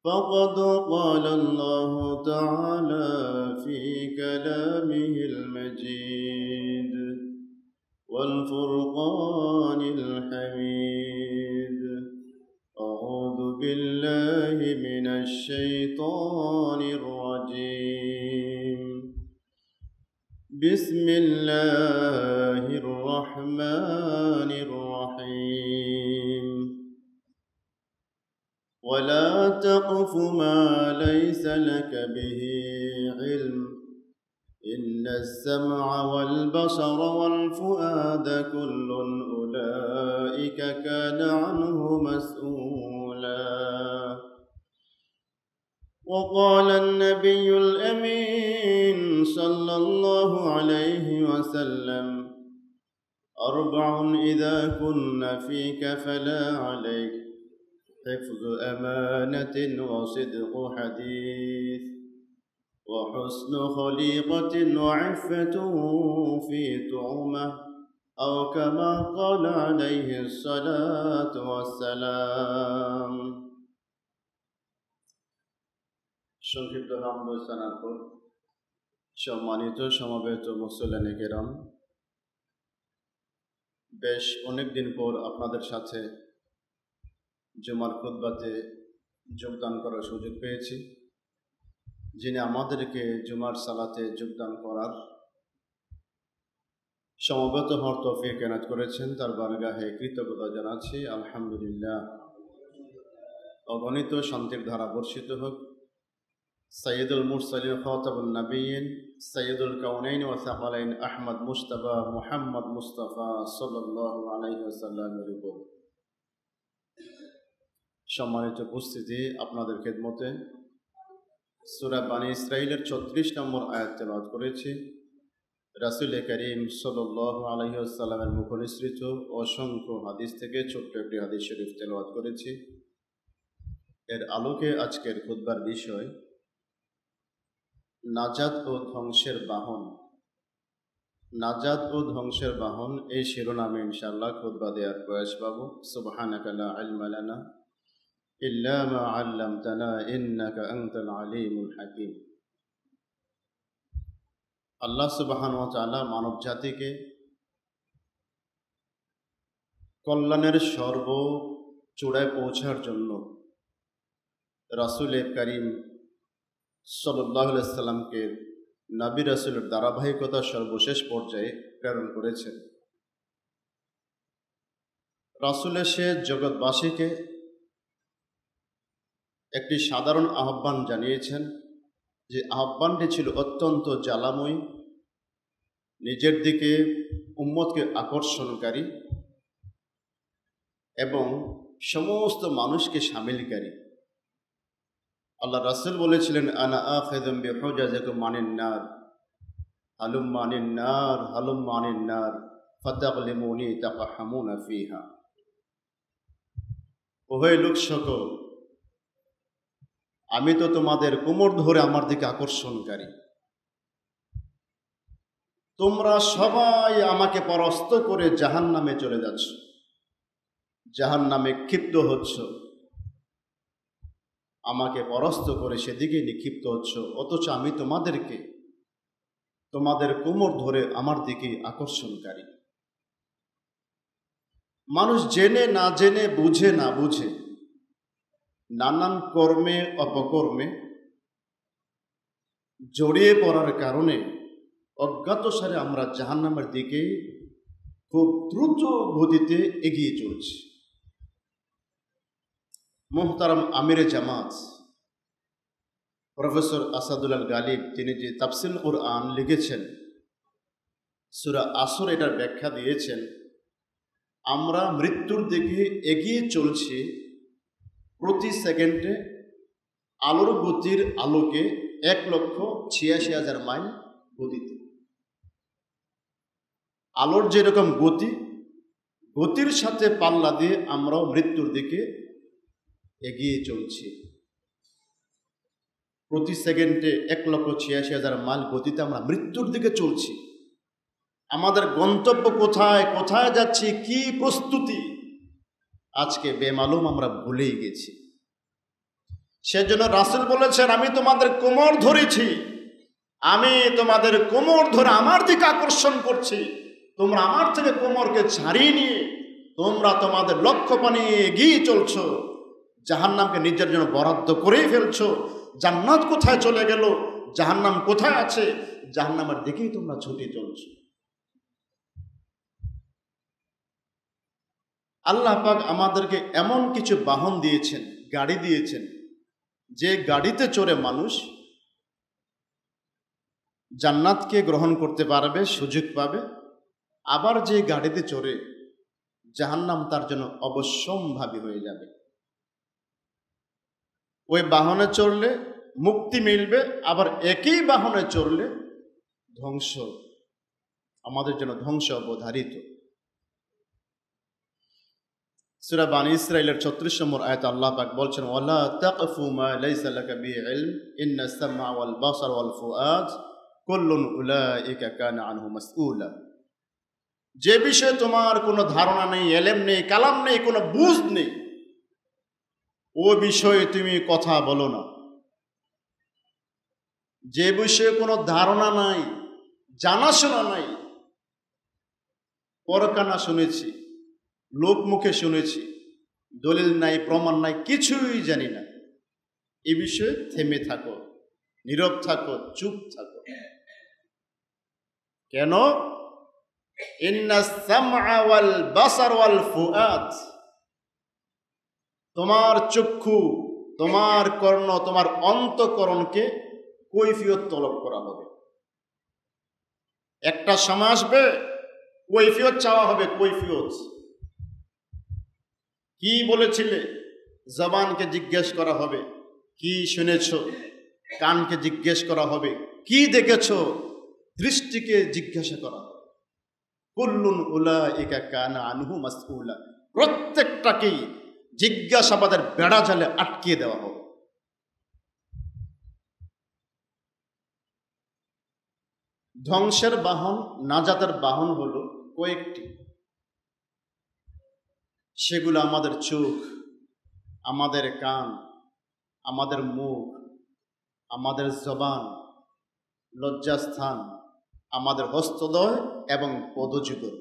فقد قال الله تعالى في كلامه المجيد والفرقان الحميد. أعوذ بالله من الشيطان الرجيم. بسم الله الرحمن الرحيم. ولا تقف ما ليس لك به علم إن السمع والبصر والفؤاد كل أولئك كان عنه مسؤولا. وقال النبي الأمين صلى الله عليه وسلم: 4 إذا كن فيك فلا عليك: حفظ أمانة وصدق حديث وحسن خليقة وعفة في طعمة، أو كما قال عليه الصلاة والسلام. সংক্ষিপ্ত নাম ঘোষণার পর সম্মানিত সমবেত মুসল্লিনে কেরাম, বেশ অনেকদিন পর আপনাদের সাথে জুমার খুতবাতে যোগদান করার সুযোগ পেয়েছি। যিনি আমাদেরকে জুমার সালাতে যোগদান করার সমবেত হওয়ার তৌফিক এনায়েত করেছেন, তার বারগাহে কৃতজ্ঞতা জানাচ্ছি। আলহামদুলিল্লাহ। অগণিত শান্তির ধারা বর্ষিত হোক সৈয়দুল মুরসালিন খাতাবুন নবিয়্যিন সৈয়দুল কাউনাইন ওয়া সাকালাইন আহমদ মুজতবা মুহাম্মদ মুস্তাফা সাল্লাল্লাহু আলাইহি ওয়াসাল্লামের উপর। সম্মানিত উপস্থিতি, আপনাদের খেদমতে সূরা বনী ইসরাঈলের 36 নম্বর আয়াত তেলাওয়াত করেছি। রাসূল করিম সাল্লাল্লাহু আলাইহি ওয়াসাল্লামের মুখনিসৃত অসংখ্য হাদিস থেকে ছোট্ট একটি হাদিস শরীফ তেলাওয়াত করেছি। এর আলোকে আজকের খুতবার বিষয় নাজাত ও ধ্বংসের বাহন। নাজাত ও ধ্বংসের বাহন, এই শিরোনামে ইনশাআল্লাহ খুতবা দেওয়ার প্রয়াস পাবো। সুবহানাকা লা ইলমা লানা ইল্লা মা আল্লামতানা ইন্নাকা আনতাল আলিমুল হাকিম। আল্লাহ সুবহানাহু ওয়া তাআলা মানব জাতিকে কল্যাণের সর্বচূড়ায় পৌঁছার জন্য রাসূল করিম সাল্লাল্লাহু আলাইহি সাল্লামকে নবী রাসূলের ধারাবাহিকতা সর্বশেষ পর্যায়ে প্রেরণ করেছেন। রাসূল এসে জগৎবাসীকে একটি সাধারণ আহ্বান জানিয়েছেন, যে আহ্বানটি ছিল অত্যন্ত জ্বালাময়, নিজের দিকে উম্মতকে আকর্ষণকারী এবং সমস্ত মানুষকে শামিলকারী। আল্লাহ রাসূল বলেছিলেন, আনা আখিযুম বিহুজাজিকুম আনিন নার হালুম্মা আনিন নার হালুম্মা আনিন নার ফাতাগলিমুনি তাকাহামুনা ফিহা। ওহে লোক সকল, আমি তো তোমাদের কোমর ধরে আমার দিকে আকর্ষণকারী, তোমরা সবাই আমাকে পরাস্ত করে জাহান্নামে চলে যাচ্ছ, জাহান্নামে ক্ষিপ্ত হচ্ছ, আমাকে পরাস্ত করে সেদিকে নিক্ষিপ্ত হচ্ছ, অথচ আমি তোমাদেরকে তোমাদের কোমর ধরে আমার দিকে আকর্ষণকারী। মানুষ জেনে না জেনে, বুঝে না বুঝে নানান কর্মে অপকর্মে জড়িয়ে পড়ার কারণে অজ্ঞাতসারে আমরা জাহান্নামের দিকে খুব দ্রুত গতিতে এগিয়ে চলছি। মুহতারাম আমিরে জামাত প্রফেসর আসাদুল্লাহ গালিব, তিনি যে তাফসিল কুরআন লিখেছেন, সূরা আসর এটার ব্যাখ্যা দিয়েছেন, আমরা মৃত্যুর দিকে এগিয়ে চলছি প্রতি সেকেন্ডে আলোর গতির আলোকে 1,86,000 মাইল গতিতে। আলোর যেরকম গতি, গতির সাথে পাল্লা দিয়ে আমরাও মৃত্যুর দিকে এগিয়ে চলছি। প্রতি সেকেন্ডে 1,86,000 মাইল গতিতে আমরা মৃত্যুর দিকে চলছি। আমাদের গন্তব্য কোথায়, কোথায় যাচ্ছি, কি প্রস্তুতি, আজকে বেমালুম আমরা ভুলেই গেছি। সেজন্য রাসূল বলেছেন, আমি তোমাদের কোমর ধরেছি, আমি তোমাদের কোমর ধরে আমার দিকে আকর্ষণ করছি, তোমরা আমার থেকে কোমরকে ছাড়িয়ে নিয়ে তোমরা তোমাদের লক্ষ্য পানে এগিয়ে চলছো, জাহান্নামকে নিজের জন্য বরাদ্দ করেই ফেলছো। জান্নাত কোথায় চলে গেল, জাহান্নাম কোথায় আছে, জাহান্নামের দিকেই তোমরা ছুটে চলছো। আল্লাহ পাক আমাদেরকে এমন কিছু বাহন দিয়েছেন, গাড়ি দিয়েছেন, যে গাড়িতে চড়ে মানুষ জান্নাতকে গ্রহণ করতে পারবে, সুযোগ পাবে। আবার যে গাড়িতে চড়ে জাহান্নাম তার জন্য অবশ্যম্ভাবী হয়ে যাবে। ওই বাহনে চড়লে মুক্তি মিলবে, আবার একই বাহনে চড়লে ধ্বংস, আমাদের জন্য ধ্বংস অবধারিত। সূরা বানী ইসরাঈলের ৩৬ নম্বর আয়াতে আল্লাহ পাক বলছেন, ওয়ালা তাকফু মা লাইসা লাকা বিহি ইলম ইন্নাস সামআ ওয়াল বাসার ওয়াল ফুআদ কুল্লুন উলাইকা কানা আনহু মাসউলা। যে বিষয়ে তোমার কোনো ধারণা নেই, এলেম নেই, কালাম নেই, কোনো বুঝ নেই, ও বিষয়ে তুমি কথা বলো না। যে বিষয়ে কোনো ধারণা নাই, জানাশোনা নাই, পরকানা শুনেছি, লোক মুখে শুনেছি, দলিল নাই, প্রমাণ নাই, কিছুই জানি না, এ বিষয়ে থেমে থাকো, নীরব থাকো, চুপ থাকো। কেন? ইন্নাস সামআ ওয়াল বাসার ওয়াল ফুআদ, তোমার চক্ষু, তোমার কর্ণ, তোমার অন্তঃকরণকে কৈফিয়ত তলব করা হবে। একটা সময় আসবে কৈফিয়ত চাওয়া হবে, কৈফিয়ত। কি বলেছিলে? জবানকে জিজ্ঞেস করা হবে, কি শুনেছ? কানকে জিজ্ঞেস করা হবে, কি দেখেছ? দৃষ্টিকে জিজ্ঞাসা করা হবে। কুল্লুন উলাইকা কানা আনহু মাসউলা, প্রত্যেকটাকেই জিজ্ঞাসাবাদের বেড়া জালে আটকিয়ে দেওয়া হবে। ধ্বংসের বাহন, নাজাতের বাহন হলো কয়েকটি। সেগুলো আমাদের চোখ, আমাদের কান, আমাদের মুখ, আমাদের জবান, লজ্জাস্থান, আমাদের হস্তদ্বয় এবং পদযুগল।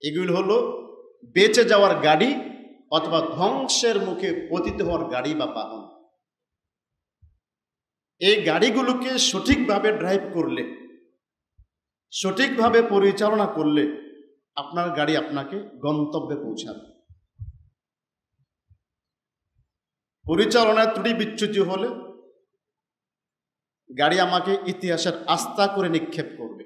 এগুলো হলো বেঁচে যাওয়ার গাড়ি অথবা ধ্বংসের মুখে পতিত হওয়ার গাড়ি বা বাহন। এই গাড়িগুলোকে সঠিকভাবে ড্রাইভ করলে, সঠিকভাবে পরিচালনা করলে আপনার গাড়ি আপনাকে গন্তব্যে পৌঁছাবে। পরিচালনায় ত্রুটি বিচ্যুতি হলে গাড়ি আমাকে ইতিহাসের আস্থা করে নিক্ষেপ করবে।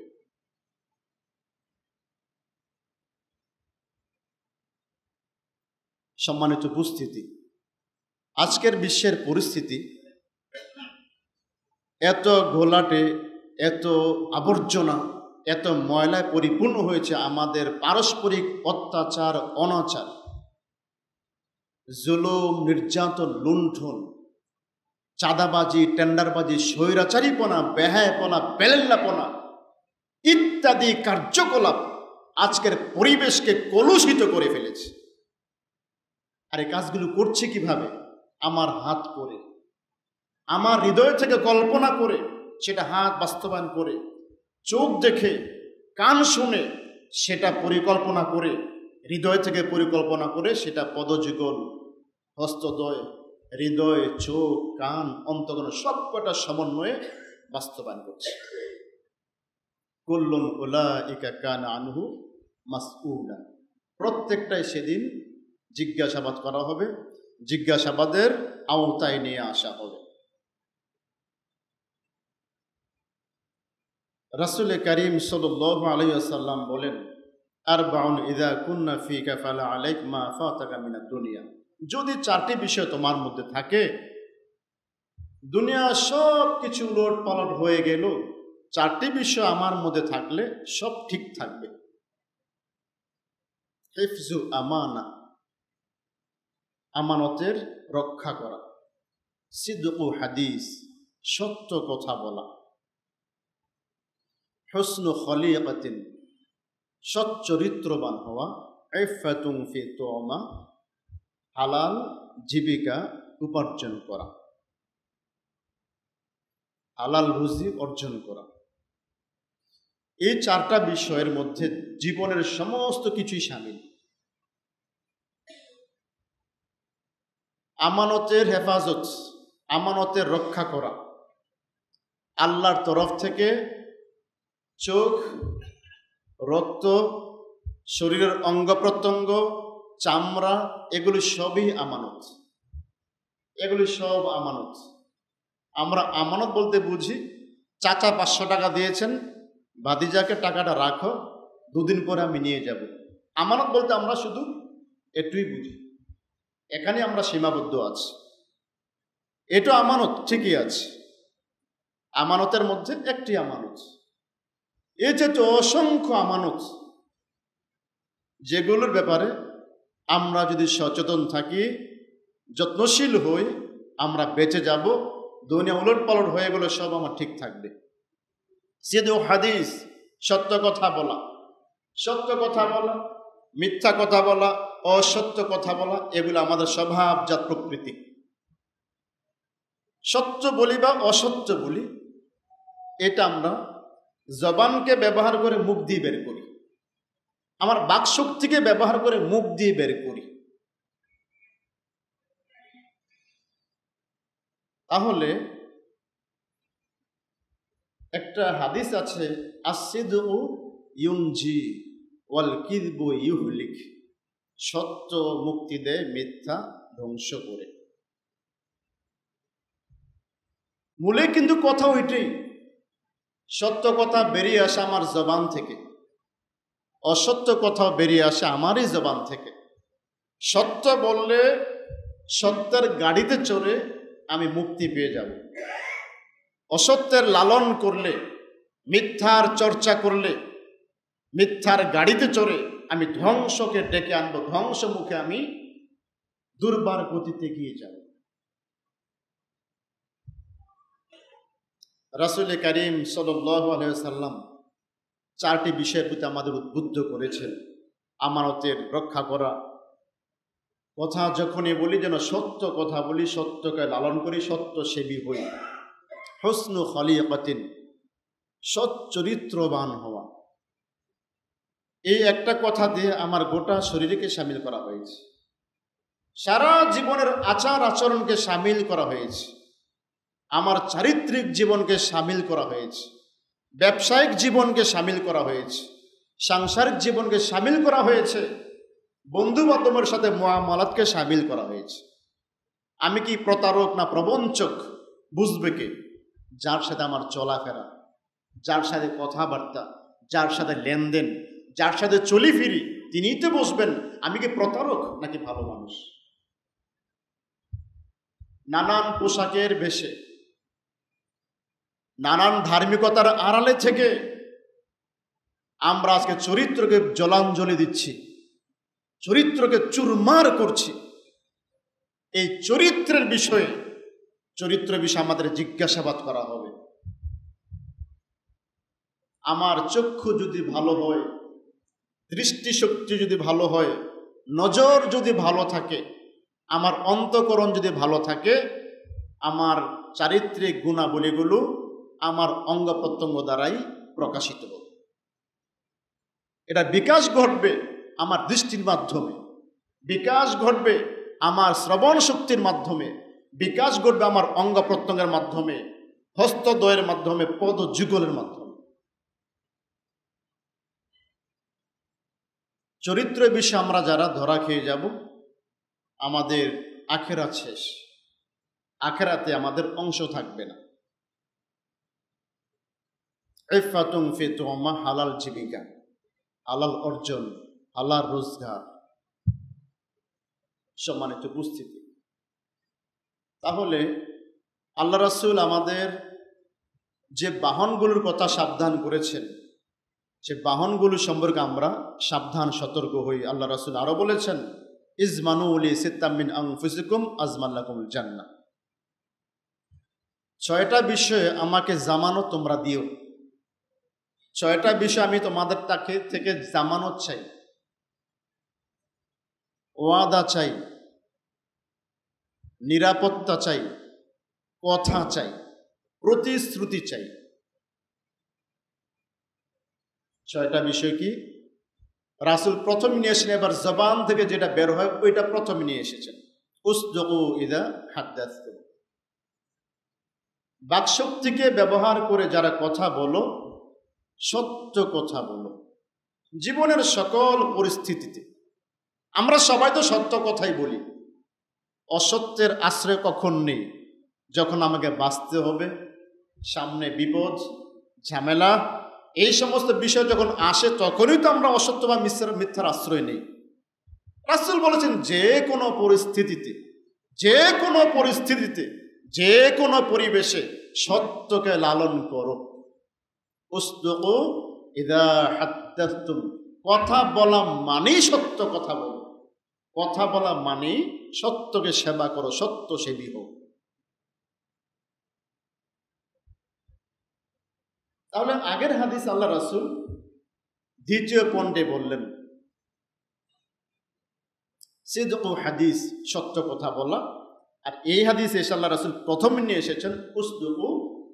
সম্মানিত উপস্থিতি, আজকের বিশ্বের পরিস্থিতি এত ঘোলাটে, এত আবর্জনা, এত ময়লায় পরিপূর্ণ হয়েছে। আমাদের পারস্পরিক অত্যাচার, অনাচার, জুলুম, নির্যাতন, লুণ্ঠন, চাঁদাবাজি, টেন্ডারবাজি, স্বৈরাচারীপনা, বেহায়াপনা, বেলেল্লাপনা ইত্যাদি কার্যকলাপ আজকের পরিবেশকে কলুষিত করে ফেলেছে। আর এই কাজগুলো করছে কিভাবে? আমার হাত করে, আমার হৃদয় থেকে কল্পনা করে, সেটা হাত বাস্তবায়ন করে, চোখ দেখে, কান শুনে সেটা পরিকল্পনা করে, হৃদয় থেকে পরিকল্পনা করে সেটা পদযুগল, হস্তদ্বয়, হৃদয়, চোখ, কান, অন্তঃকরণ সবকটা সমন্বয়ে বাস্তবায়ন করছে। কুল্লুন উলাইকা কানা আনহু মাসউলা, প্রত্যেকটাই সেদিন জিজ্ঞাসাবাদ করা হবে, জিজ্ঞাসাবাদের আওতায় নিয়ে আসা হবে। রাসূল করিম সাল্লাল্লাহু আলাইহি ওয়াসাল্লাম বলেন, আরবাউন ইযা কুন্না ফীকা ফালা আলাইক মা ফাতাকা মিনাদ দুনিয়া, যদি চারটি বিষয় তোমার মধ্যে থাকে, দুনিয়া সব কিছু উলট পালট হয়ে গেল, চারটি বিষয় আমার মধ্যে থাকলে সব ঠিক থাকবে। হিফজু আমানা, আমানতের রক্ষা করা, সিদকু হাদিস, সত্য কথা বলা, হুসনু খলিকাতিন, সচ্চরিত্রবান হওয়া, ইফাতুন ফি তুমা, হালাল জীবিকা উপার্জন করা, হালাল রুজি অর্জন করা। এই চারটা বিষয়ের মধ্যে জীবনের সমস্ত কিছুই শামিল। আমানতের হেফাজত, আমানতের রক্ষা করা, আল্লাহর তরফ থেকে চোখ, রক্ত, শরীরের অঙ্গ প্রত্যঙ্গ, চামড়া, এগুলি সবই আমানত। এগুলি সব আমানত। আমরা আমানত বলতে বুঝি, চাচা 500 টাকা দিয়েছেন, ভাতিজাকে টাকাটা রাখো, 2 দিন পরে আমি নিয়ে যাব। আমানত বলতে আমরা শুধু এটুই বুঝি, এখানে আমরা সীমাবদ্ধ আছি। এটা আমানত ঠিকই আছে, আমানতের মধ্যে একটি আমানত। এই যে তো অসংখ্য আমানত, যেগুলোর ব্যাপারে আমরা যদি সচেতন থাকি, যত্নশীল হই, আমরা বেঁচে যাব। দুনিয়া উলটপালট হয়ে গেলে সব আমার ঠিক থাকবে। সিদ ও হাদিস, সত্য কথা বলা, সত্য কথা বলা, মিথ্যা কথা বলা, অসত্য কথা বলা, এগুলো আমাদের স্বভাবজাত প্রকৃতি। সত্য বলি বা অসত্য বলি, এটা আমরা জবানকে ব্যবহার করে মুখ দিয়ে বের করি, আমার বাকশক্তিকে ব্যবহার করে মুখ দিয়ে বের করি। তাহলে একটা হাদিস আছে, আসিদউ ইউনজি ওয়াল কিযবু ইউহলিক, সত্য মুক্তি দেয়, মিথ্যা ধ্বংস করে। মূলে কিন্তু কথা ওইটাই, সত্য কথা বেরিয়ে আসে আমার জবান থেকে, অসত্য কথা বেরিয়ে আসে আমারই জবান থেকে। সত্য বললে সত্যের গাড়িতে চড়ে আমি মুক্তি পেয়ে যাব, অসত্যের লালন করলে, মিথ্যার চর্চা করলে, মিথ্যার গাড়িতে চড়ে আমি ধ্বংসকে ডেকে আনবো, ধ্বংস মুখে আমি দুর্বার গতিতে গিয়ে যাব। রাসূল করিম সাল্লাল্লাহু আলাইহি ওয়াসাল্লাম 4টি বিষয়ের প্রতি আমাদের উদ্বুদ্ধ করেছেন। আমানতের রক্ষা করা, কথা যখনই বলি যেন সত্য কথা বলি, সত্যকে লালন করি, সত্য সেবী হই। হুসনু খলিকাতিন, সৎ চরিত্রবান হওয়া, এই একটা কথা দিয়ে আমার গোটা শরীরকে শামিল করা হয়েছে, সারা জীবনের আচার আচরণকে শামিল করা হয়েছে, আমার চারিত্রিক জীবনকে শামিল করা হয়েছে, ব্যবসায়িক জীবনকে শামিল করা হয়েছে, সাংসারিক জীবনকে শামিল করা হয়েছে, বন্ধু বান্ধবের সাথে মুআমালাতকে শামিল করা হয়েছে। আমি কি প্রতারক না প্রবঞ্চক বুঝবে কে? যার সাথে আমার চলাফেরা, যার সাথে কথাবার্তা, যার সাথে লেনদেন, যার সাথে চলি ফিরি, তিনিই তো বুঝবেন আমি কি প্রতারক নাকি ভালো মানুষ। নানান পোশাকের বেশে, নানান ধার্মিকতার আড়ালে থেকে আমরা আজকে চরিত্রকে জলাঞ্জলি দিচ্ছি, চরিত্রকে চুরমার করছি। এই চরিত্রের বিষয়ে আমাদের জিজ্ঞাসাবাদ করা হবে। আমার চক্ষু যদি ভালো হয়, দৃষ্টিশক্তি যদি ভালো হয়, নজর যদি ভালো থাকে, আমার অন্তঃকরণ যদি ভালো থাকে, আমার চারিত্রিক গুণাবলীগুলো আমার অঙ্গ প্রত্যঙ্গ দ্বারাই প্রকাশিত হবে। এটা বিকাশ ঘটবে আমার দৃষ্টির মাধ্যমে, বিকাশ ঘটবে আমার শ্রবণ শক্তির মাধ্যমে, বিকাশ ঘটবে আমার অঙ্গ প্রত্যঙ্গের মাধ্যমে, হস্তদ্বয়ের মাধ্যমে, পদ যুগলের মাধ্যমে। চরিত্রের বিষয়ে আমরা যারা ধরা খেয়ে যাব, আমাদের আখেরাত শেষ, আখেরাতে আমাদের অংশ থাকবে না। ইফাতুন ফি তুমা, হালাল জীবিকা, হালাল অর্জন, হালাল রোজগার। সম্মানিত উপস্থিতি, তাহলে আল্লাহ রাসূল আমাদের যে বাহনগুলোর কথা সাবধান করেছেন, সে বাহনগুলো সম্পর্কে আমরা সাবধান সতর্ক হই। আল্লাহ রাসূল আরো বলেছেন, ইজমানু লি সিত্তাম মিন আনফুসিকুম আজমাল্লাকুমুল জান্নাহ। 6টা বিষয়ে আমাকে জামানত তোমরা দিও, 6টা বিষয় আমি তোমাদের থেকে জামানত চাই, ওয়াদা চাই, নিরাপত্তা চাই, কথা চাই, প্রতিশ্রুতি চাই। 6টা বিষয় কি রাসূল প্রথম নিয়ে এসেছেন, এবার জবান থেকে যেটা বের হয় ওইটা প্রথম নিয়ে এসেছেন। উসদুকু ইযা হাদ্দাসতুম, বাকশক্তিকে ব্যবহার করে যারা কথা বলো, সত্য কথা বলো। জীবনের সকল পরিস্থিতিতে আমরা সবাই তো সত্য কথাই বলি, অসত্যের আশ্রয় কখন নেই? যখন আমাকে বাঁচতে হবে, সামনে বিপদ ঝামেলা এই সমস্ত বিষয় যখন আসে, তখনই তো আমরা অসত্য বা মিথ্যার আশ্রয় নেই। রাসূল বলেছেন যে কোনো পরিস্থিতিতে, যে কোনো পরিস্থিতিতে, যে কোনো পরিবেশে সত্যকে লালন করো। উসদুকু ইযা হাদ্দাসতুম, কথা বলা মানেই সত্য কথা বলো, কথা বলা মানেই সত্যকে সেবা করো, সত্য সেবী হোক। তাহলে আগের হাদিস আল্লাহ রাসূল দ্বিতীয় পয়েন্টে বললেন সিদকু হাদিস, সত্য কথা বলা। আর এই হাদিসে এসে আল্লাহ রাসূল প্রথম নিয়ে এসেছেন উসদুকু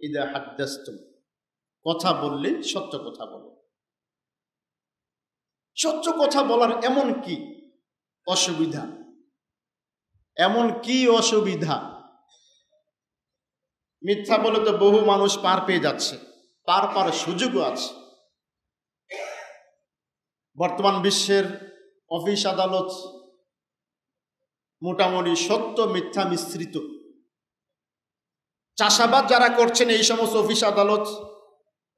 ইযা হাদ্দাসতুম, কথা বললে সত্য কথা বলো। সত্য কথা বলার এমন কি অসুবিধা, এমন কি অসুবিধা? মিথ্যা বলে তো বহু মানুষ পার পেয়ে যাচ্ছে, পার পাওয়ার সুযোগও আছে। বর্তমান বিশ্বের অফিস আদালত মোটামুটি সত্য মিথ্যা মিশ্রিত। চাষাবাদ যারা করছেন এই সমস্ত অফিস আদালত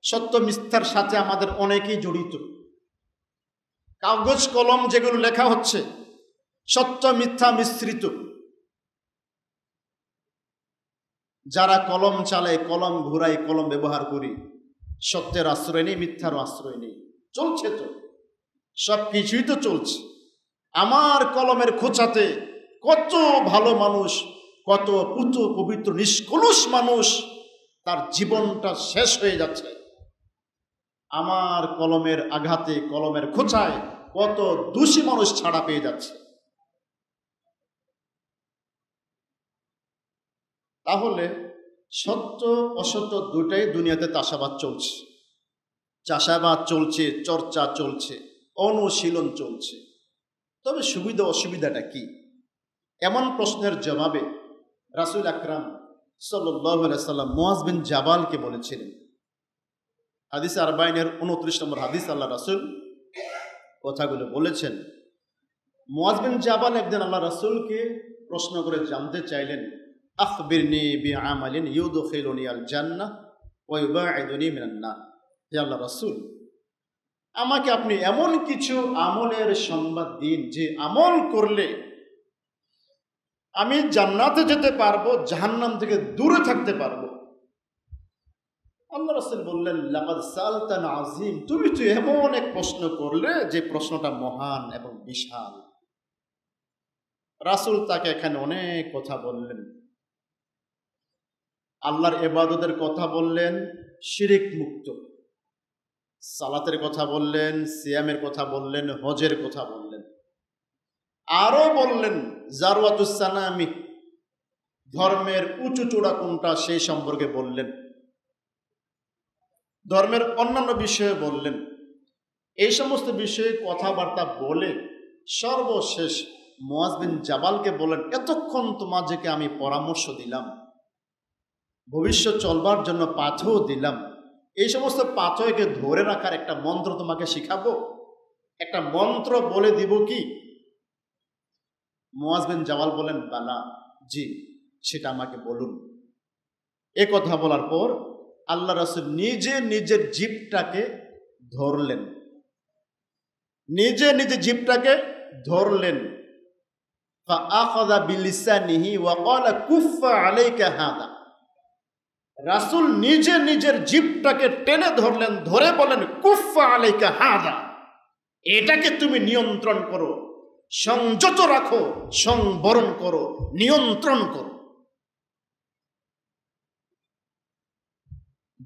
সত্য মিথ্যার সাথে আমাদের অনেকেই জড়িত। কাগজ কলম যেগুলো লেখা হচ্ছে সত্য মিথ্যা মিশ্রিত। যারা কলম চালায়, কলম ঘুরাই, কলম ব্যবহার করি, সত্যের আশ্রয় নেই, মিথ্যার আশ্রয় নেই। চলছে তো, সব কিছুই তো চলছে। আমার কলমের খোঁচাতে কত ভালো মানুষ, কত পুত পবিত্র নিষ্কলুষ মানুষ তার জীবনটা শেষ হয়ে যাচ্ছে। আমার কলমের আঘাতে, কলমের খোঁচায় কত দোষী মানুষ ছাড়া পেয়ে যাচ্ছে। তাহলে সত্য অসত্য দুটাই দুনিয়াতে চাষাবাদ চলছে, চাষাবাদ চলছে, চর্চা চলছে, অনুশীলন চলছে। তবে সুবিধা অসুবিধাটা কি? এমন প্রশ্নের জবাবে রাসূল আকরাম সাল্লাল্লাহু আলাইহি সাল্লাম মুআয বিন জাবালকে বলেছিলেন। হাদিস আরবাইনের 29 নম্বর হাদিস আল্লাহ রাসূল কথাগুলো বলেছেন। মুআয বিন জাবাল একদিন আল্লাহ রাসূলকে প্রশ্ন করে জানতে চাইলেন, আখবিরনি বিআমালিন ইউদখিলুনি আল জান্নাহ ওয়া ইউবাঈদুনি মিনান নার। হে আল্লাহ রাসূল, আমাকে আপনি এমন কিছু আমলের সংবাদ দিন যে আমল করলে আমি জান্নাতে যেতে পারবো, জাহান্নাম থেকে দূরে থাকতে পারবো। আল্লাহ রাসূল বললেন, লাকাদ সালতান আযীম, তুমি তো এমন এক প্রশ্ন করলে যে প্রশ্নটা মহান এবং বিশাল। রাসূল তাকে এখানে অনেক কথা বললেন। আল্লাহর ইবাদতের কথা বললেন, শিরিক মুক্ত। সালাতের কথা বললেন, সিয়ামের কথা বললেন, হজের কথা বললেন। আরো বললেন জারওয়াতুস সানামি, ধর্মের উঁচু চূড়া কোনটা সেই সম্পর্কে বললেন। ধর্মের অন্যান্য বিষয়ে বললেন। এই সমস্ত বিষয়ে কথাবার্তা বলে সর্বশেষ মুআয বিন জাবালকে বলেন, এতক্ষণ তোমাদেরকে আমি পরামর্শ দিলাম, ভবিষ্যৎ চলবার জন্য পাথেও দিলাম, এই সমস্ত পাথরকে ধরে রাখার একটা মন্ত্র তোমাকে শিখাবো, একটা মন্ত্র বলে দিব কি? মুআয বিন জাবাল বলেন, বালা, জি, সেটা আমাকে বলুন। এ কথা বলার পর আল্লাহ রাসূল নিজে নিজের জিহ্বাটাকে ধরলেন, নিজে নিজে জিহ্বাটাকে ধরলেন। ফাআখাযা বিলিসানিহি ওয়া ক্বালা কুফফা আলাইকা হাযা। রাসূল নিজে নিজের জিহ্বাটাকে টেনে ধরলেন, ধরে বলেন, কুফফা আলাইকা হাযা, এটাকে তুমি নিয়ন্ত্রণ করো, সংযত রাখো, সংবরণ করো, নিয়ন্ত্রণ করো।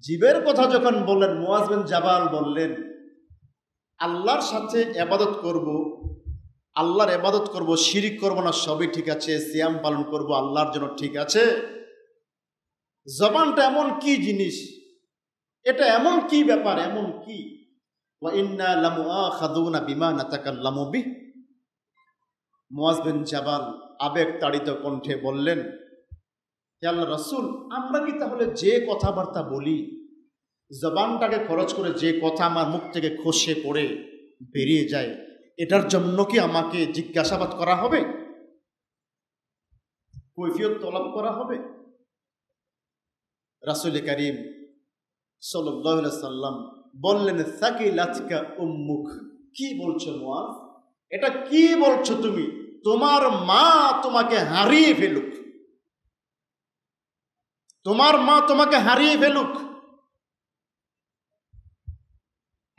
জীবের কথা যখন বললেন, মুআয বিন জাবাল বললেন, আল্লাহর সাথে ইবাদত করব, আল্লাহর ইবাদত করব, শিরিক করব না, সবই ঠিক আছে, সিয়াম পালন করব আল্লাহর জন্য, ঠিক আছে। জবানটা এমন কি জিনিস, এটা এমন কি ব্যাপার, এমন কি? ওয়া ইন্না লামুআখাযুনা বিমা নাতাকাল্লামু বিহি। মুআয বিন জাবাল আবেগ তাড়িত কণ্ঠে বললেন, হে আল্লাহর রাসূল, আমরা কি তাহলে যে কথাবার্তা বলি, জবানটাকে খরচ করে যে কথা আমার মুখ থেকে খসে পড়ে বেরিয়ে যায়, এটার জন্য কি আমাকে জিজ্ঞাসাবাদ করা হবে, কৈফিয়ত তলব করা হবে? রাসূল কারীম সাল্লাল্লাহু আলাইহি সাল্লাম বললেন, সাকিলাতকা উম্মুক। কি বলছো মুআয, এটা কি বলছো তুমি? তোমার মা তোমাকে হারিয়ে ফেলুক, তোমার মা তোমাকে হারিয়ে ফেলুক।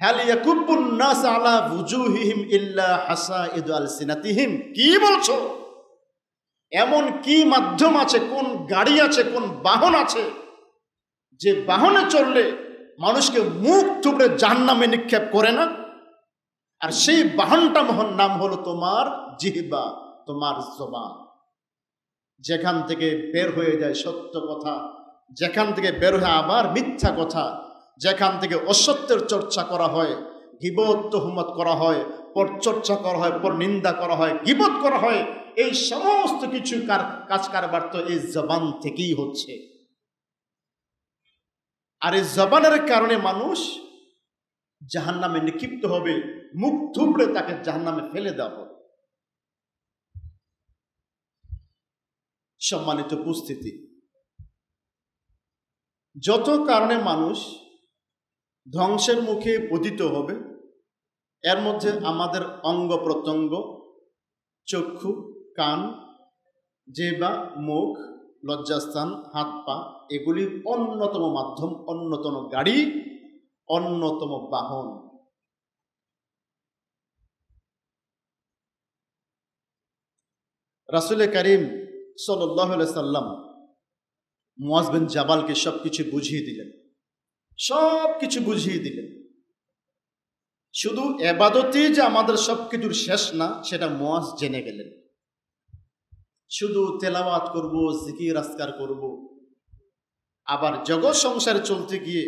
হাল ইয়াকুব্বুন নাস আলা ওয়ুজুহিহিম ইল্লা হাসাইদু আলসিনাতিহিম। কি বলছো? এমন কি মাধ্যম আছে, কোন গাড়ি আছে, কোন বাহন আছে, যে বাহনে চললে মানুষকে মুখ থুবড়ে জাহান্নামে নিক্ষেপ করে না? আর সেই বাহনটা নাম হলো তোমার জিহ্বা, তোমার জবান। যেখান থেকে বের হয়ে যায় সত্য কথা, যেখান থেকে বের হয়ে আবার মিথ্যা কথা, যেখান থেকে অসত্যের চর্চা করা হয়, গীবত তুহমত করা হয়, পরচর্চা করা হয়, পর নিন্দা করা হয়, গীবত করা হয়, এই সমস্ত কিছু কাজ কারবার তো এই জবান থেকেই হচ্ছে। আর এই জবানের কারণে মানুষ জাহান্নামে নিক্ষিপ্ত হবে, মুখ থুবড়ে তাকে জাহান্নামে ফেলে দেওয়া হবে। সম্মানিত উপস্থিতি, যত কারণে মানুষ ধ্বংসের মুখে পতিত হবে, এর মধ্যে আমাদের অঙ্গ প্রত্যঙ্গ, চক্ষু, কান, জিহ্বা, মুখ, লজ্জাস্থান, হাত পা, এগুলি অন্যতম মাধ্যম, অন্যতম গাড়ি, অন্যতম বাহন। রাসূল কারীম সাল্লাল্লাহু আলাইহি সাল্লাম মুআয বিন জাবালকে সবকিছু বুঝিয়ে দিলেন, সবকিছু বুঝিয়ে দিলেন। শুধু ইবাদতই যে আমাদের সবকিছুর শেষ না, সেটা মুআয জেনে গেলেন। শুধু তেলাওয়াত করব, জিকির আজকার করব, আবার জগৎ সংসারে চলতে গিয়ে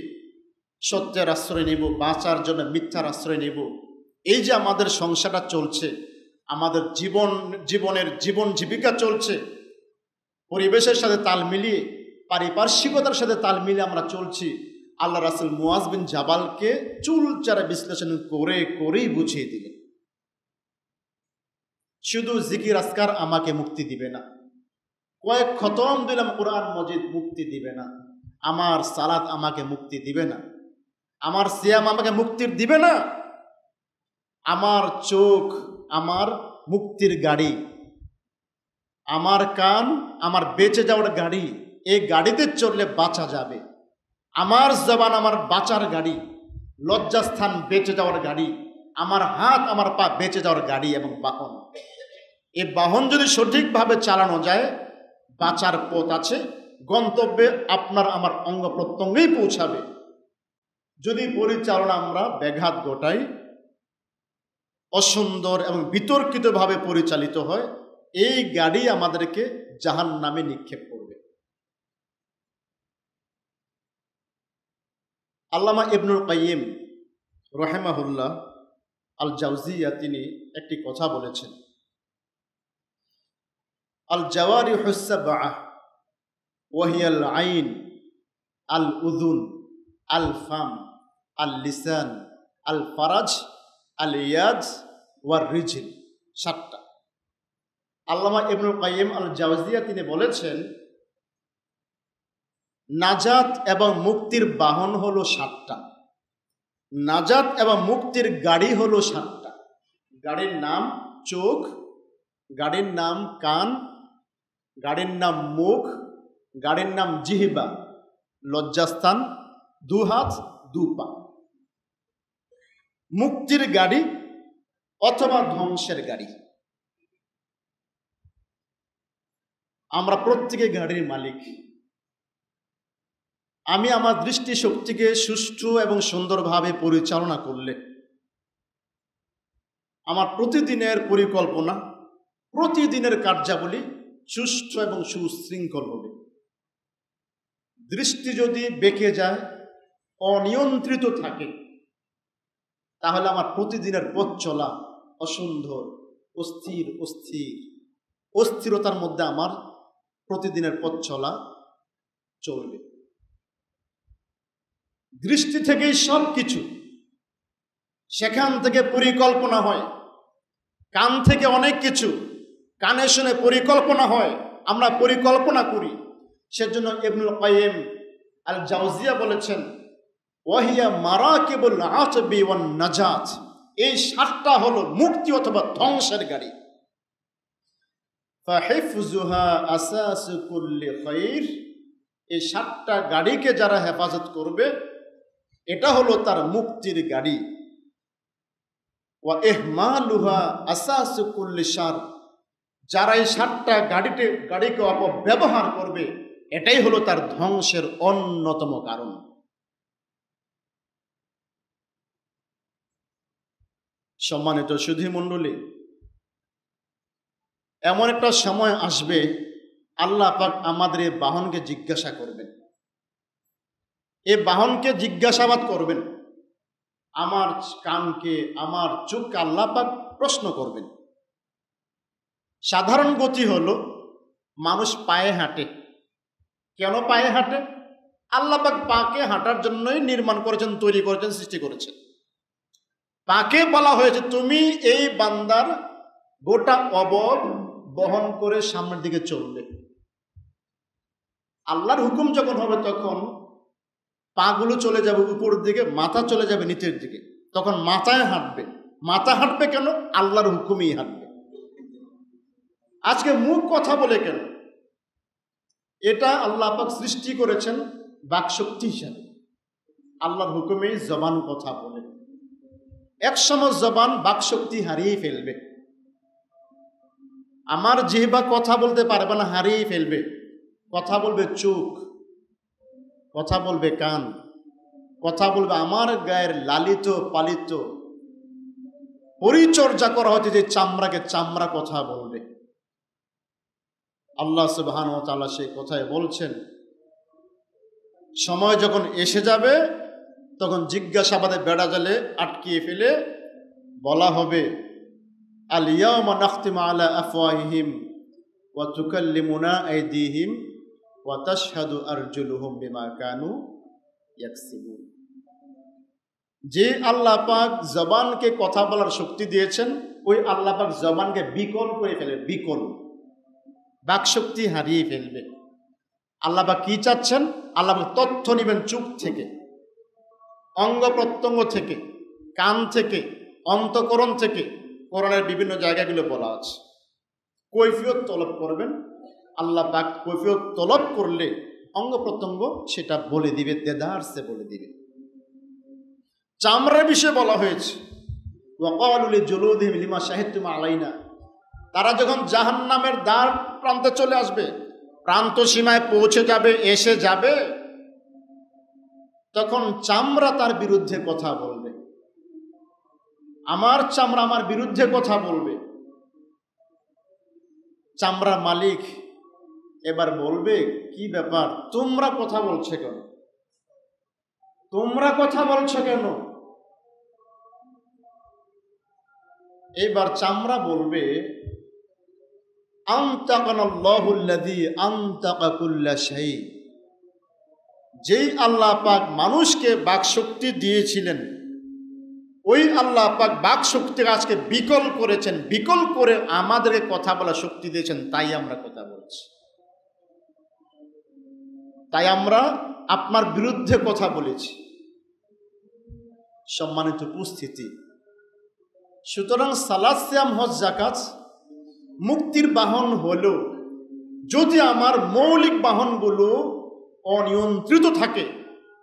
সত্যের আশ্রয় নেব, বাঁচার জন্য মিথ্যার আশ্রয় নেব, এই যে আমাদের সংসারটা চলছে, আমাদের জীবন জীবিকা চলছে, পরিবেশের সাথে তাল মিলিয়ে, পারিপার্শ্বিকতার সাথে তাল মিলিয়ে আমরা চলছি। আল্লাহ রাসূল মুআয বিন জাবালকে চুলচারা বিশ্লেষণ করেই বুঝিয়ে দিলেন, শুধু জিকির আজকার আমাকে মুক্তি দিবে না, কয়েক খতম দিলাম কোরআন মজিদ মুক্তি দিবে না, আমার সালাত আমাকে মুক্তি দিবে না, আমার সিয়াম আমাকে মুক্তি দিবে না। আমার চোখ আমার মুক্তির গাড়ি, আমার কান আমার বেঁচে যাওয়ার গাড়ি, এই গাড়িতে চড়লে বাঁচা যাবে। আমার জবান আমার বাঁচার গাড়ি, লজ্জাস্থান বেঁচে যাওয়ার গাড়ি, আমার হাত আমার পা বেঁচে যাওয়ার গাড়ি এবং বাহন। এই বাহন যদি সঠিকভাবে চালানো যায়, বাঁচার পথ আছে, গন্তব্যে আপনার আমার অঙ্গ প্রত্যঙ্গেই পৌঁছাবে। যদি পরিচালনা আমরা ব্যাঘাত ঘটাই, অসুন্দর এবং বিতর্কিতভাবে পরিচালিত হয়, এই গাড়ি আমাদেরকে জাহান্নামে নিক্ষেপ করবে। আল্লামা ইবনুল কাইয়িম রাহিমাহুল্লাহ আল জাওজিয়া তিনি একটি কথা বলেছেন, আল জাওয়ারিহু সাবআ ওয়া হিয়াল আইন, আল উযুন, আল ফাম, আল লিসান, আল ফারাজ, আল ইয়াদ ওয়ার রিজল। 7টা। আল্লামা ইবনুল কাইয়িম আল জাওজিয়া তিনি বলেছেন, নাজাত এবং মুক্তির বাহন হলো 7টা, নাজাত এবং মুক্তির গাড়ি হলো 7টা। গাড়ির নাম চোখ, গাড়ির নাম কান, গাড়ির নাম মুখ, গাড়ির নাম জিহ্বা, লজ্জাস্থান, 2 হাত 2 পা। মুক্তির গাড়ি অথবা ধ্বংসের গাড়ি। আমরা প্রত্যেকে গাড়ির মালিক। আমি আমার দৃষ্টি শক্তিকে সুষ্ঠু এবং সুন্দরভাবে পরিচালনা করলে আমার প্রতিদিনের পরিকল্পনা, প্রতিদিনের কার্যাবলী সুষ্ঠু এবং সুশৃঙ্খল হবে। দৃষ্টি যদি বেঁকে যায়, অনিয়ন্ত্রিত থাকে, তাহলে আমার প্রতিদিনের পথ চলা অসুন্দর, অস্থিরতার মধ্যে আমার প্রতিদিনের পথ চলা চলবে। দৃষ্টি থেকেই সব কিছু, সেখান থেকে পরিকল্পনা হয়। কান থেকে অনেক কিছু, কানে শুনে পরিকল্পনা হয়, আমরা পরিকল্পনা করি। সেজন্য ইবনুল কাইয়িম আল জাওজিয়া বলেছেন, ওয়াহিয়া মারাকিবুল আতবি ওয়ান নাজাত, এই 7টা হলো মুক্তি অথবা ধ্বংসের গাড়ি। ফাহিফযুহা আসাসু কুল্লি খাইর, এই 7টা গাড়িকে যারা হেফাজত করবে, এটা হলো তার মুক্তির গাড়ি। ওয়া ইহমালুহা আসাসু কুল্লি শার, যারা এই 7টা গাড়িকে অপব্যবহার করবে, এটাই হলো তার ধ্বংসের অন্যতম কারণ। সম্মানিত সুধী মণ্ডলী, এমন একটা সময় আসবে আল্লাহ পাক আমাদের এই বাহনকে জিজ্ঞাসা করবেন, এই বাহনকে জিজ্ঞাসাবাদ করবেন। আমার কানকে, আমার চোখকে আল্লাহ পাক প্রশ্ন করবেন। সাধারণ গতি হলো মানুষ পায়ে হাঁটে। কেন পায়ে হাঁটে? আল্লাহ পাক পাকে হাঁটার জন্যই নির্মাণ করেছেন, তৈরি করেছেন, সৃষ্টি করেছেন। পাকে বলা হয়েছে তুমি এই বান্দার গোটা অবয়ব বহন করে সামনের দিকে চলবে। আল্লাহর হুকুম যখন হবে তখন পাগুলো চলে যাবে উপরের দিকে, মাথা চলে যাবে নিচের দিকে, তখন মাথায় হাঁটবে। মাথা হাঁটবে কেন? আল্লাহর হুকুমেই হাঁটবে। আজকে মুখ কথা বলে কেন? এটা আল্লাহ পাক সৃষ্টি করেছেন বাকশক্তি হিসাবে। আল্লাহর হুকুমেই জবান কথা বলে। একসময় জবান বাকশক্তি হারিয়ে ফেলবে। আমার জিহ্বা কথা বলতে পারবে না, হারিয়ে ফেলবে। কথা বলবে চোখ, কথা বলবে কান, কথা বলবে আমার গায়ের লালিত পালিত পরিচর্যা করা হচ্ছে যে চামড়াকে চামড়া কথা বলবে। আল্লাহ সুবহানাহু ওয়া তাআলা সেই কথাই বলছেন, সময় যখন এসে যাবে তখন জিজ্ঞাসাবাদে বেড়া জালে আটকিয়ে ফেলে বলা হবে, আল ইয়াওমা নাখতিমু আলা আফওয়াহিহিম ওয়া তুকাল্লিমুনা আইদিহিম ওয়া তাশহাদু আরজুলুহুম বিমা কানু ইয়াকসিবুন। যে আল্লাহ পাক জবানকে কথা বলার শক্তি দিয়েছেন, ওই আল্লাহ পাক জবানকে বিকল করে ফেলে, বিকল, বাকশক্তি হারিয়ে ফেলবে। আল্লাহ পাক কি চাচ্ছেন? আল্লাহ পাক তথ্য নেবেন চোখ থেকে, অঙ্গ প্রত্যঙ্গ থেকে, কান থেকে, অন্তঃকরণ থেকে। কোরআনের বিভিন্ন জায়গাগুলো বলা আছে। কৈফিয়ত তলব করবেন। আল্লাহ পাক কৈফিয়ত তলব করলে অঙ্গ প্রত্যঙ্গ সেটা বলে দিবে, দেদারসে বলে দিবে। চামড়ার বিষয়ে বলা হয়েছে, ওয়াকালু লিজুলুদিহিম লিমা শাহিদতুম আলাইনা, তারা যখন জাহান্নামের দ্বার প্রান্তে চলে আসবে, প্রান্ত সীমায় পৌঁছে যাবে, এসে যাবে, তখন চামড়া তার বিরুদ্ধে কথা বলবে। আমার চামড়া আমার বিরুদ্ধে কথা বলবে। চামড়ার মালিক এবার বলবে, কি ব্যাপার, তোমরা কথা বলছো কেন? তোমরা কথা বলছো কেন? এবার চামড়া বলবে, আনতাকানাল্লাহুল্লাযী আনতাকা কুল্লা শাই, যেই আল্লাহ পাক মানুষকে বাকশক্তি দিয়েছিলেন, ওই আল্লাহ পাক বাকশক্তি আজকে বিকল করেছেন, বিকল করে আমাদেরকে কথা বলার শক্তি দিয়েছেন, তাই আমরা কথা বলছি, তাই আমরা আপনার বিরুদ্ধে কথা বলেছি। সম্মানিত উপস্থিতি, সুতরাং সালাত, সিয়াম, হজ, যাকাত মুক্তির বাহন হলো, যদি আমার মৌলিক বাহনগুলো অনিয়ন্ত্রিত থাকে,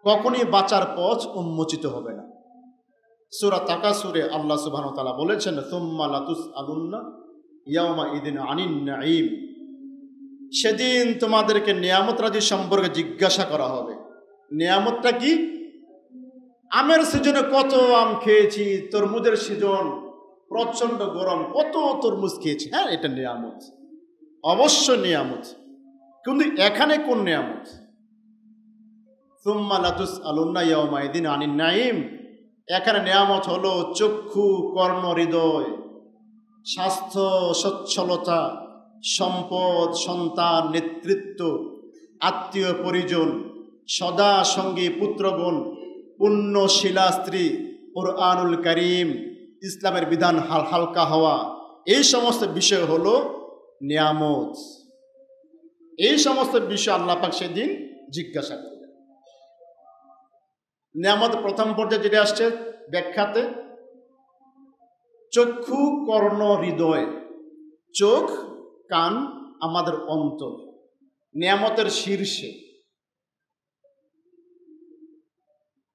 কখনই বাঁচার পথ উন্মোচিত হবে না। সূরা তাকাসুরে আল্লাহ সুবহানাহু ওয়া তাআলা বলেছেন, সুম্মা লাতুসআলুন্না ইয়াওমা ইদিন আনিন নাঈম, সেদিন তোমাদেরকে নিয়ামত রাজি সম্পর্কে জিজ্ঞাসা করা হবে। নিয়ামতটা কি? আমের সিজনে কত আম খেয়েছি, তরমুজের সিজন, প্রচন্ড গরম, কত তরমুজ খেয়েছি। হ্যাঁ, এটা নিয়ামত, অবশ্য নিয়ামত, কিন্তু এখানে কোন নিয়ামত? সুম্মা লাতুসআলুন্না ইয়াওমাইদিন আনিন নাঈম। এখানে নিয়ামত হলো চক্ষু, কর্ণ, হৃদয়, স্বাস্থ্য, সচ্ছলতা, সম্পদ, সন্তান, নেতৃত্ব, আত্মীয় পরিজন, সদা সঙ্গী পুত্রগণ, পুণ্যশীলা স্ত্রী, কুরআনুল কারীম, ইসলামের বিধান হালকা হওয়া, এই সমস্ত বিষয় হলো নিয়ামত। এই সমস্ত বিষয় আল্লাহ পাক সেদিন জিজ্ঞাসা করবেন। নিয়ামত প্রথম পর্যায়ে যেটা আসছে ব্যাখ্যাতে, চক্ষু, কর্ণ, হৃদয়। চোখ, কান, আমাদের অন্তর নিয়ামতের শীর্ষে,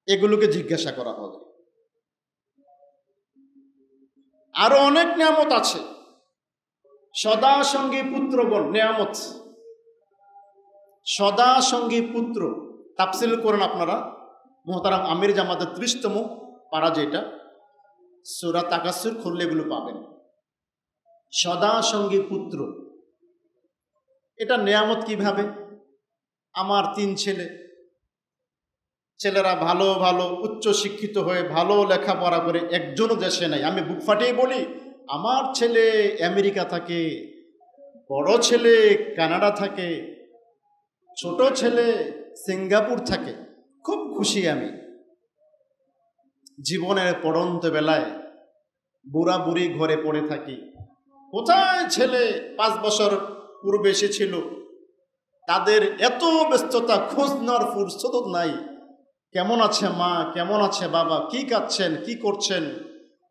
এগুলোকে জিজ্ঞাসা করা হবে। আরো অনেক নিয়ামত আছে। সদা সঙ্গী পুত্রগণ নিয়ামত, সদা সঙ্গী পুত্র তাফসীল করেন আপনারা। মুহতারাম আমির জামাতের 30তম পারা, যেটা সূরা তাকাসুর খুললে এগুলো পাবেন। সদা সঙ্গী পুত্র, এটা নিয়ামত কিভাবে? আমার 3 ছেলে, ছেলেরা ভালো ভালো উচ্চ শিক্ষিত হয়ে ভালো লেখাপড়া করে একজনও দেশে নাই। আমি বুক ফাটিয়ে বলি, আমার ছেলে আমেরিকা থাকে, বড় ছেলে কানাডা থাকে, ছোট ছেলে সিঙ্গাপুর থাকে। খুব খুশি আমি। জীবনের পড়ন্ত বেলায় বুড়া বুড়ি ঘরে পড়ে থাকি। কোথায় ছেলে 5 বছর পূর্বে এসেছিল, তাদের এত ব্যস্ততা, খোঁজ নেওয়ার ফুরসত নাই। কেমন আছে মা, কেমন আছে বাবা, কি খাচ্ছেন, কি করছেন,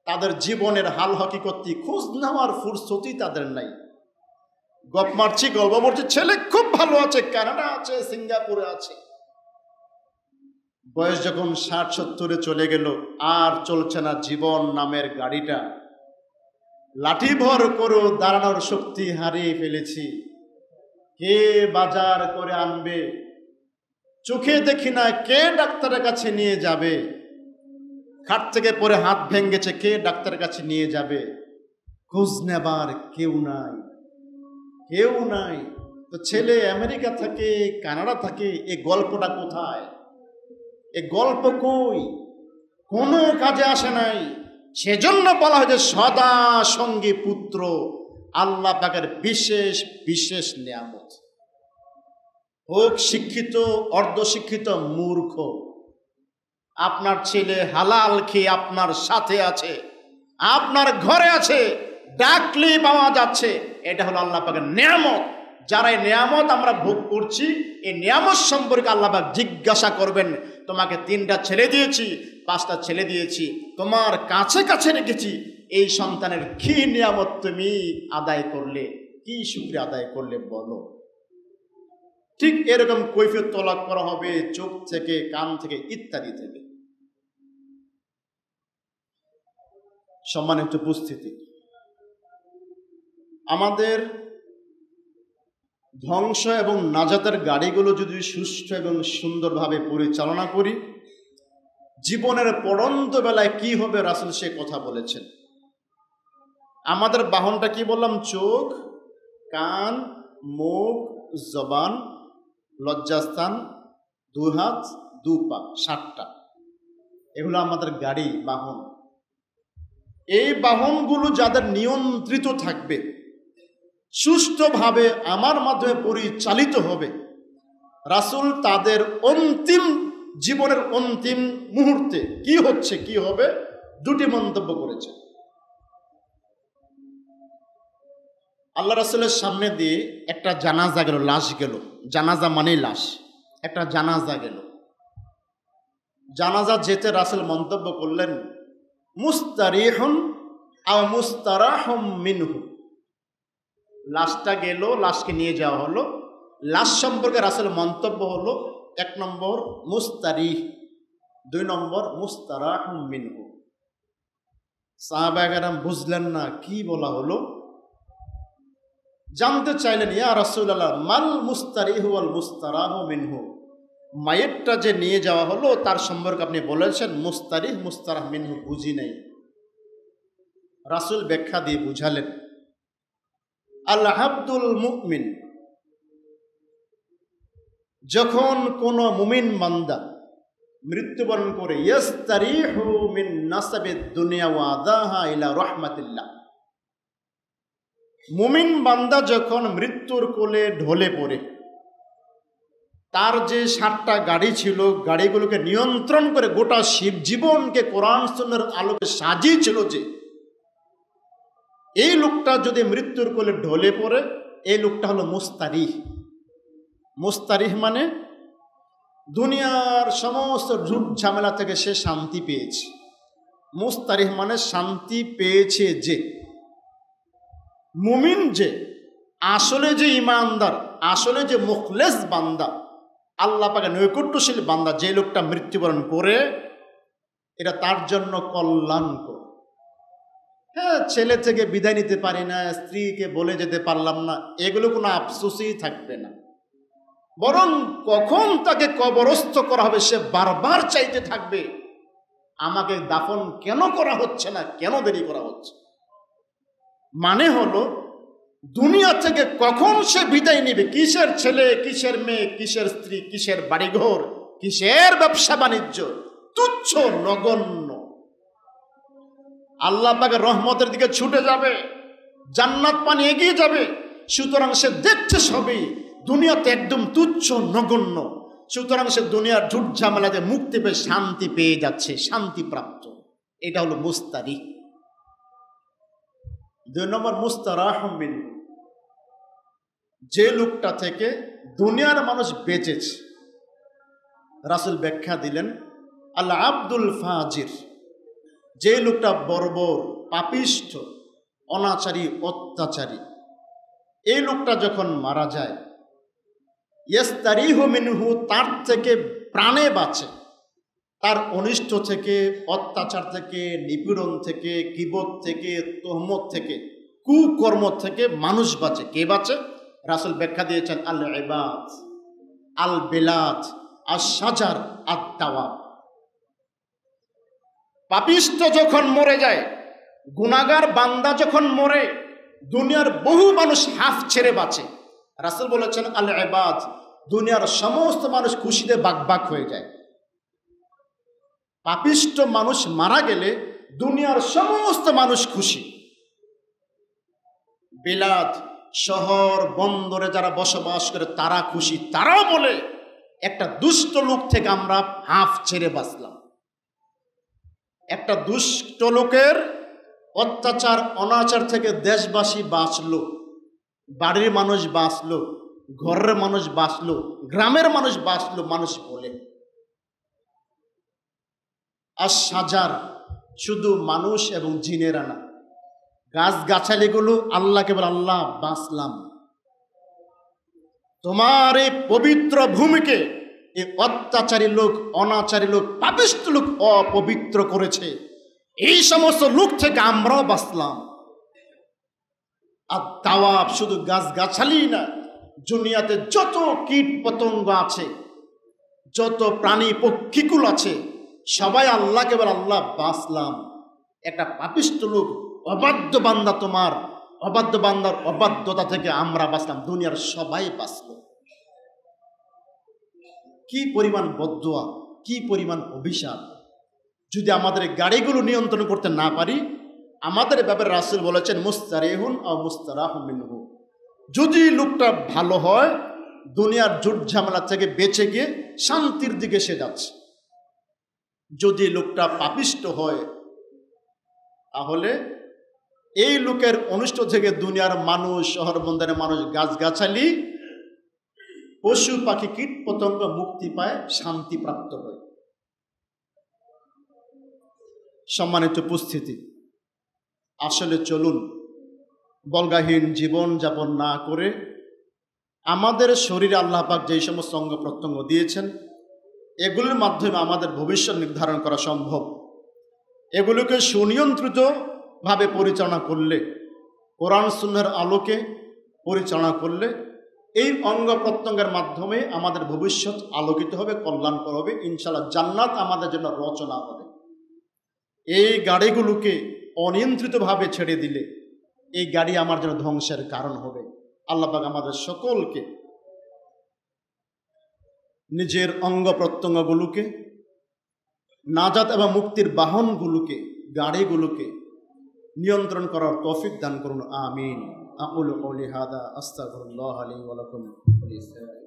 তাদের জীবনের হাল হকিকত খোঁজ নেওয়ার ফুরসতই তাদের নাই। গপ মারছি, গল্প বলছি, ছেলে খুব ভালো আছে, কানাডা আছে, সিঙ্গাপুরে আছে। বয়স যখন 60-70-এ চলে গেল, আর চলছে না জীবন নামের গাড়িটা। লাঠি ভর করো, দাঁড়ানোর শক্তি হারিয়ে ফেলেছি। কে বাজার করে আনবে, চোখে দেখি না, কে ডাক্তারের কাছে নিয়ে যাবে, খাট থেকে পরে হাত ভেঙেছে, কে ডাক্তারের কাছে নিয়ে যাবে, খোঁজ নেবার কেউ নাই, কেউ নাই। তো ছেলে আমেরিকা থাকে, কানাডা থাকে, এই গল্পটা কোথায়? এই গল্প কই? কোনো কাজে আসে নাই। সেজন্য বলা হয় যে সদা সঙ্গী পুত্র আল্লাহ পাকের বিশেষ বিশেষ নিয়ামত। হোক শিক্ষিত, অর্ধশিক্ষিত, মূর্খ, আপনার ছেলে হালাল খেয়ে আপনার সাথে আছে, আপনার ঘরে আছে, ডাকলে পাওয়া যাচ্ছে, এটা হলো আল্লাহ পাকের নিয়ামত। যারা এই নিয়ামত আমরা ভোগ করছি, এই নিয়ামত সম্পর্কে আল্লাহ পাক জিজ্ঞাসা করবেন, তোমাকে 3টা ছেলে দিয়েছি, 5টা ছেলে দিয়েছি, তোমার কাছে কাছে রেখেছি, এই সন্তানের কি নিয়ামত তুমি আদায় করলে, কি শুকরিয়া আদায় করলে বলো। ঠিক এরকম কৈফিয়ত তলব করা হবে চোখ থেকে, কান থেকে, ইত্যাদি থেকে। সম্মানিত উপস্থিতি, আমাদের ধ্বংস এবং নাজাতের গাড়িগুলো যদি সুষ্ঠু এবং সুন্দরভাবে পরিচালনা করি, জীবনের পড়ন্ত বেলায় কি হবে রাসূল সে কথা বলেছেন। আমাদের বাহনটা কি বললাম? চোখ, কান, মুখ, জবান, লজ্জাস্থান, 2 হাত, 2 পা, 7টা। এগুলো আমাদের গাড়ি, বাহন। এই বাহনগুলো যাদের নিয়ন্ত্রিত থাকবে, সুষ্ঠুভাবে আমার মাধ্যমে পরিচালিত হবে, রাসূল তাদের অন্তিম জীবনের অন্তিম মুহূর্তে কি হচ্ছে, কি হবে, 2টি মন্তব্য করেছে। আল্লাহ রাসূলের সামনে দিয়ে একটা জানাজা গেল, লাশ গেল। জানাজা মানেই লাশ। একটা জানাজা গেল। জানাজা যেতে রাসূল মন্তব্য করলেন, মুস্তারিহুন আও মুস্তারাহুম মিনহু। লাশটা গেল, লাশকে নিয়ে যাওয়া হলো। লাশ সম্পর্কে রাসূল মন্তব্য হলো, 1 নম্বর মুস্তারিহ, 2 নম্বর মুস্তারাহুম মিনহু। সাহাবায়ে কেরাম বুঝলেন না কি বলা হলো, জানতে চাইলেন, ইয়া রাসূলুল্লাহ মাল মুস্তারিহু ওয়াল মুস্তারাহু মিনহু। মায়েরটা যে নিয়ে যাওয়া হলো তার সম্পর্কে আপনি বলেছেন মুস্তারিহ মুস্তারাহ মিনহু, বুঝি নাই। রাসূল ব্যাখ্যা দিয়ে বুঝালেন, আল আব্দুল মুমিন, যখন কোন মুমিন বান্দা মৃত্যুবরণ করে, ইয়াস্তারিহু মিন নাসাবিদ দুনিয়া ওয়া আদাহা ইলা রাহমাতিল্লাহ, মুমিন বান্দা যখন মৃত্যুর কোলে ঢলে পড়ে, তার যে 7টা গাড়ি ছিল, গাড়িগুলোকে নিয়ন্ত্রণ করে গোটা শিব জীবনকে কোরআন সুন্নাহর আলোকে সাজিয়েছিল, যে এই লোকটা যদি মৃত্যুর কোলে ঢলে পড়ে, এই লোকটা হলো মুস্তারিহ। মুস্তারিহ মানে দুনিয়ার সমস্ত ঝুট ঝামেলা থেকে সে শান্তি পেয়েছে। মুস্তারিহ মানে শান্তি পেয়েছে। যে মুমিন, যে আসলে যে ইমানদার, আসলে যে মুখলেস বান্দা, আল্লাহ পাকের নৈকট্যশীল বান্দা, যে লোকটা মৃত্যুবরণ করে, এটা তার জন্য কল্যাণকর। হ্যাঁ, ছেলে থেকে বিদায় নিতে পারি না, স্ত্রীকে বলে যেতে পারলাম না, এগুলো কোনো আফসোসই থাকবে না, বরং কখন তাকে কবরস্থ করা হবে সে বারবার চাইতে থাকবে, আমাকে দাফন কেন করা হচ্ছে না, কেন দেরি করা হচ্ছে। মানে হলো, দুনিয়া থেকে কখন সে বিদায় নেবে, কিসের ছেলে, কিসের মেয়ে, কিসের স্ত্রী, কিসের বাড়িঘর, কিসের ব্যবসা বাণিজ্য, তুচ্ছ নগণ্য। আল্লাহ পাকের রহমতের দিকে ছুটে যাবে, জান্নাত পানি এগিয়ে যাবে। সুতরাং সে দেখছে সবই দুনিয়াতে একদম তুচ্ছ নগণ্য। সুতরাং সে দুনিয়ার ঝুট ঝামেলাতে মুক্তি পেয়ে শান্তি পেয়ে যাচ্ছে, শান্তি প্রাপ্ত। এটা হলো মুস্তারিহ। 2 নম্বর মুস্তারাহ মিনহু, যে লোকটা থেকে দুনিয়ার মানুষ বেঁচেছে। রাসূল ব্যাখ্যা দিলেন, আল আব্দুল ফাজির, যে লোকটা বর্বর, পাপিষ্ঠ, অনাচারী, অত্যাচারী, এই লোকটা যখন মারা যায়, ইয়াস্তারিহু মিনহু, তার থেকে প্রাণে বাঁচে, তার অনিষ্ট থেকে, অত্যাচার থেকে, নিপীড়ন থেকে, গীবত থেকে, তহমত থেকে, কুকর্ম থেকে মানুষ বাঁচে। কে বাঁচে? রাসূল ব্যাখ্যা দিয়েছেন, আল ইবাদ, আল বিলাদ, আশ শাজার, আদ দাওয়াব। পাপিষ্ঠ যখন মরে যায়, গুনাহগার বান্দা যখন মরে, দুনিয়ার বহু মানুষ হাফ ছেড়ে বাঁচে। রাসূল বলেছেন, আল ইবাদ, দুনিয়ার সমস্ত মানুষ খুশিতে বাকবাক হয়ে যায়। পাপিষ্ঠ মানুষ মারা গেলে দুনিয়ার সমস্ত মানুষ খুশি। বিলাদ, শহর বন্দরে যারা বসবাস করে তারা খুশি, তারাও বলে একটা দুষ্ট লোক থেকে আমরা হাফ ছেড়ে বাঁচলাম। একটা দুষ্ট লোকের অত্যাচার, অনাচার থেকে দেশবাসী বাঁচলো, বাড়ির মানুষ বাঁচলো, ঘরের মানুষ বাঁচলো, গ্রামের মানুষ বাঁচলো, মানুষ বলে। আর সাজার, শুধু মানুষ এবং জিনেরা না, গাছ গাছালিগুলো আল্লাহকে বলে, আল্লাহ বাঁচলাম। তোমার এই পবিত্র ভূমিকে এই অত্যাচারী লোক, অনাচারী লোক, পাপিষ্ঠ লোক অপবিত্র করেছে, এই সমস্ত লোক থেকে আমরাও বাঁচলাম। আর দাওয়াব, শুধু গাছ গাছালি না, দুনিয়াতে যত কীট পতঙ্গ আছে, যত প্রাণী পক্ষীকুল আছে, সবাই আল্লাহকে বলে, আল্লাহ বাঁচলাম। একটা পাপিষ্ঠ লোক, অবাধ্য বান্দা, তোমার অবাধ্য বান্দার অবাধ্যতা থেকে আমরা বাঁচলাম, দুনিয়ার সবাই বাঁচল। কি পরিমাণ বদদুয়া, কি পরিমাণ অভিশাপ! যদি আমাদের গাড়িগুলো নিয়ন্ত্রণ করতে না পারি, আমাদের ব্যাপারে রাসূল বলেছেন, মুস্তারিহুন আও মুস্তারাহু মিনহু, যদি লোকটা ভালো হয়, দুনিয়ার ঝুট ঝামেলা থেকে বেঁচে গিয়ে শান্তির দিকে সে যাচ্ছে। যদি লোকটা পাপিষ্ঠ হয়, তাহলে এই লোকের অনিষ্ট থেকে দুনিয়ার মানুষ, শহর বন্দরের মানুষ, গাছগাছালি, পশু পাখি, কীট পতঙ্গ মুক্তি পায়, শান্তি প্রাপ্ত হয়। সম্মানিত উপস্থিতি, আসলে চলুন বলগাহীন জীবন যাপন না করে আমাদের শরীরে আল্লাহ পাক যেই সমস্ত অঙ্গ প্রত্যঙ্গ দিয়েছেন, এগুলোর মাধ্যমে আমাদের ভবিষ্যৎ নির্ধারণ করা সম্ভব। এগুলোকে সুনিয়ন্ত্রিতভাবে পরিচালনা করলে, কোরআন সুন্নাহর আলোকে পরিচালনা করলে, এই অঙ্গ প্রত্যঙ্গের মাধ্যমে আমাদের ভবিষ্যৎ আলোকিত হবে, কল্যাণকর হবে, ইনশাআল্লাহ জান্নাত আমাদের জন্য রচনা হবে। এই গাড়িগুলোকে অনিয়ন্ত্রিতভাবে ছেড়ে দিলে এই গাড়ি আমার জন্য ধ্বংসের কারণ হবে। আল্লাহ পাক আমাদের সকলকে নিজের অঙ্গ প্রত্যঙ্গগুলোকে, নাজাত এবং মুক্তির বাহনগুলোকে, গাড়িগুলোকে নিয়ন্ত্রণ করার তৌফিক দান করুন। আমিন। আকুলু কওলি হাদা আস্তাগফিরুল্লাহ লি ওয়া লাকুম।